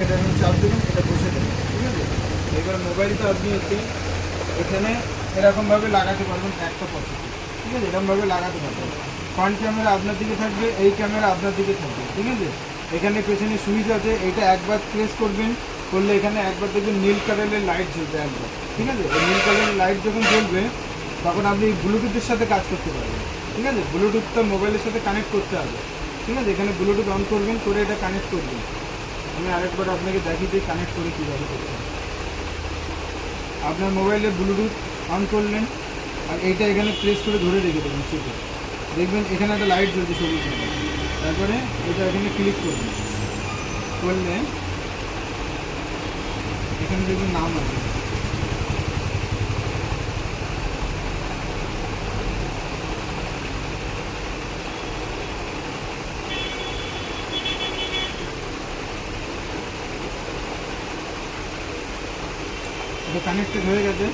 এটা আমি চাপ দেবেন, এটা বসে দেবেন, ঠিক আছে। এবার মোবাইলটা আপনি হচ্ছে এখানে এরকমভাবে লাগাতে পারবেন একটা পদ্ধতি, ঠিক আছে। এরকমভাবে লাগাতে পারবেন। ফ্রন্ট ক্যামেরা আপনার দিকে থাকবে, এই ক্যামেরা আপনার দিকে থাকবে, ঠিক আছে। এখানে পেছনে সুইচ আছে, এইটা একবার প্রেস করবেন, করলে এখানে একবার দেখবেন নীল কালারের লাইট জ্বলবে একবার, ঠিক আছে। এই নীল কালারের লাইট যখন জ্বলবে তখন আপনি ব্লুটুথের সাথে কাজ করতে পারবেন, ঠিক আছে। ব্লুটুথটা মোবাইলের সাথে কানেক্ট করতে হবে, ঠিক আছে। এখানে ব্লুটুথ অন করবেন, করে এটা কানেক্ট করবেন। আমি আরেকবার আপনাকে দেখিয়ে দিই কানেক্ট করে কীভাবে করতে হবে। আপনার মোবাইলে ব্লুটুথ অন করলেন, আর এইটা এখানে প্রেস করে ধরে রেখে দেবেন চেপে, দেখবেন এখানে একটা লাইট জ্বলছে সবুজ রঙের। তারপরে এটা এখানে ক্লিক করবেন, করলে এখানে দেখবেন নাম আছে, এটা কানেক্টেড হয়ে গেছে,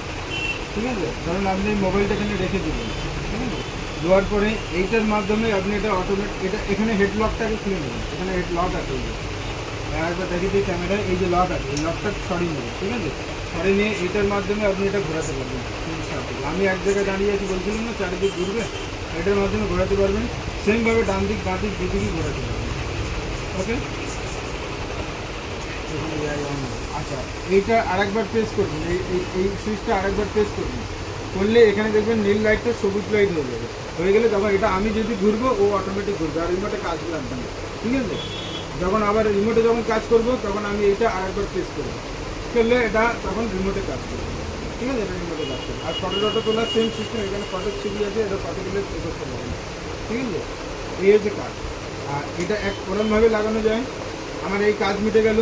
ঠিক আছে। ধরুন আপনি মোবাইলটা এখানে রেখে দেবেন, ঠিক আছে। দেওয়ার পরে এইটার মাধ্যমে আপনি এটা অটোমেটিক, এটা এখানে হেড লকটাকে খুলে নেবেন, এখানে হেড লক আছে। একবার দেখে দিই ক্যামেরায়, এই যে লক আছে, এই লকটা সরিয়ে নেবেন, ঠিক আছে। সরিয়ে নিয়ে এইটার মাধ্যমে আপনি এটা ঘোরাতে পারবেন। আমি এক জায়গায় দাঁড়িয়ে আছি বলছিলাম না, চারিদিক ঘুরবে, এটার মাধ্যমে ঘোরাতে পারবেন। সেমভাবে ডান দিক বাঁ দিক দুদিকই ঘোরাতে পারবেন, ওকে। আচ্ছা, এইটা আরেকবার প্রেস করবেন, এই সুইচটা আরেকবার প্রেস করবেন, করলে এখানে দেখবেন নীল লাইটটা সবুজ লাইট হয়ে যাবে। হয়ে গেলে তখন এটা আমি যদি ঘুরবো ও অটোমেটিক ঘুরবে, আর রিমোটে কাজ লাগবে না, ঠিক আছে। যখন আবার রিমোটে যখন কাজ করব তখন আমি এইটা আরেকবার প্রেস করবো, করলে এটা তখন রিমোটে কাজ করবে, ঠিক আছে। এটা রিমোটে কাজ করবে। আর ফটো তোলার সেম সিস্টেম, এখানে ফটোর ছবি আছে, এটা ফটো তুলে করতে পারবেন, ঠিক আছে। এই হচ্ছে কাজ। আর এটা এক ওরমভাবে লাগানো যায়। আমার এই কাজ মিটে গেল,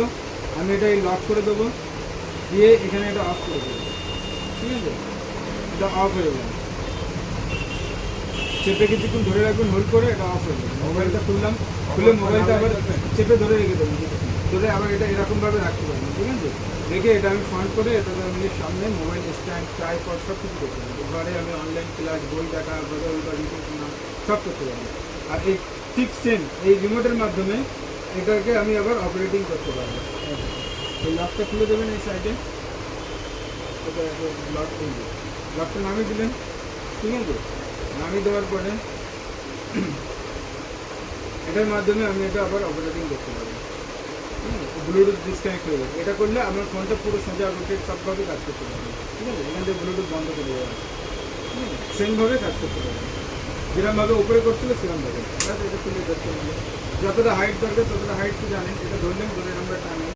আমি এটা এই লক করে দেবো, দিয়ে এখানে এটা অফ করে দেবো, ঠিক আছে। এটা অফ হয়ে যাবে, চেপে কিছুক্ষণ ধরে রাখবেন, হোল্ড করে এটা অফ হয়ে যাবে। মোবাইলটা খুললাম, খুলে মোবাইলটা আবার চেপে ধরে রেখে দেবেন, ধরে আবার এটা এরকমভাবে রাখতে পারবেন, ঠিক আছে। রেখে এটা আমি ফ্রন্ট করে এটা আমি সামনে মোবাইল স্ট্যান্ড ট্রাইপড সব কিছু করতে পারবো। ঘরে আমি অনলাইন ক্লাস, বই দেখা, বদল বা রিপোর্ট শোনা সব করতে পারবো। আর এই ঠিক সেম এই রিমোটের মাধ্যমে এটাকে আমি আবার অপারেটিং করতে পারবো। এই লকটা খুলে দেবেন এই সাইডে, এটা লক খুলবে, লকটা নামিয়ে দিলেন, ঠিক আছে। নামিয়ে দেওয়ার পরে এটার মাধ্যমে আমি এটা আবার অপারেটিং করতে পারবো, ব্লুটুথ ডিসকানেক্ট হয়ে যাবে। এটা করলে আমার ফোনটা পুরো সোজা রোটেট সবভাবে কাজ করতে পারবে, ঠিক আছে। এখান থেকে ব্লুটুথ বন্ধ করে দেওয়া আছে, ঠিক আছে। সেমভাবে কাজ করতে পারবে, যেরকমভাবে উপরে করছিল সেরকমভাবে। এটা খুলে দেখতে হবে, যতটা হাইট দরকার ততটা হাইট তো জানেন, এটা ধরলেন, ধরে আমরা টানেন।